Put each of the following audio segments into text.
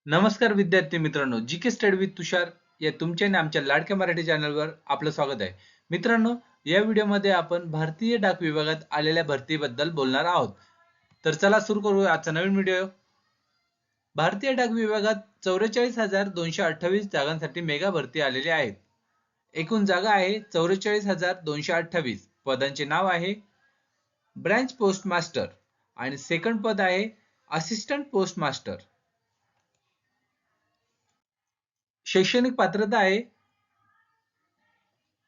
नमस्कार विद्यार्थी मित्रांनो, जीके स्टडी विथ तुषार या तुमच्या आणि आमच्या लाडक्या मराठी चॅनलवर आपलं स्वागत आहे. मित्रांनो, या व्हिडिओमध्ये आपण भारतीय डाक विभागात आलेल्या भरतीबद्दल बोलणार आहोत. तर चला सुरू करू आजचा नवीन व्हिडिओ. भारतीय डाक विभागात 44,228 जागांसाठी मेगा भरती आलेली आहेत. एकूण जागा आहे 44,228. पदांचे नाव आहे ब्रांच पोस्ट मास्टर आणि सेकंड पद आहे असिस्टंट पोस्ट मास्टर. शैक्षणिक पात्रता आहे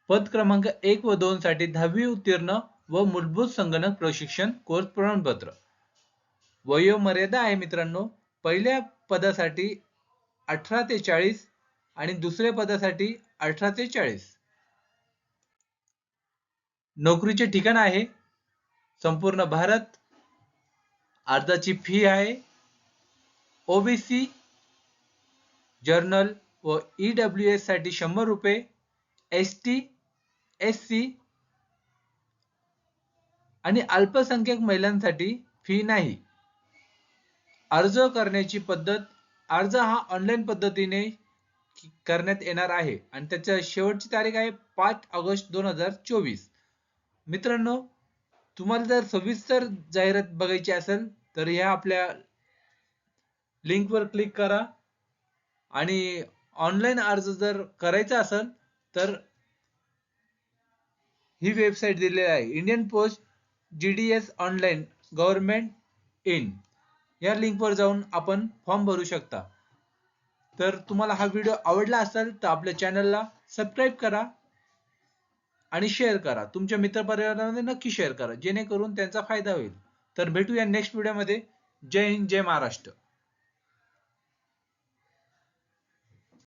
पद क्रमांक 1 व 2 साठी 10वी उत्तीर्ण व मूलभूत संगणक प्रशिक्षण कोर्स प्रमाणपत्र. वयोमर्यादा आहे मित्रांनो, पहिल्या पदासाठी 18 ते 40 आणि दुसऱ्या पदासाठी 18 ते 40. नोकरीचे ठिकाण आहे संपूर्ण भारत. अर्जाची फी आहे ओबीसी, जर्नल व ईडब्ल्यूएस साठी 100 रुपये, एसटी, एससी आणि अल्पसंख्याक महिलांसाठी फी नाही. अर्ज करण्याची पद्धत, अर्ज हा ऑनलाईन पद्धतीने करण्यात येणार आहे आणि त्याची शेवटची तारीख आहे 5 ऑगस्ट 2024. मित्रांनो, तुम्हाला जर सविस्तर जाहिरात बघायची असेल तर ह्या आपल्या लिंकवर क्लिक करा आणि ऑनलाईन अर्ज जर करायचा असेल तर ही वेबसाईट दिलेली आहे, Indian post GDS online government in. या लिंकवर जाऊन आपण फॉर्म भरू शकता. तर तुम्हाला हा व्हिडिओ आवडला असेल तर आपल्या चॅनलला सबस्क्राईब करा आणि शेअर करा. तुमच्या मित्रपरिवारामध्ये नक्की शेअर करा जेणेकरून त्यांचा फायदा होईल. तर भेटूया नेक्स्ट व्हिडिओमध्ये. जय हिंद, जय महाराष्ट्र.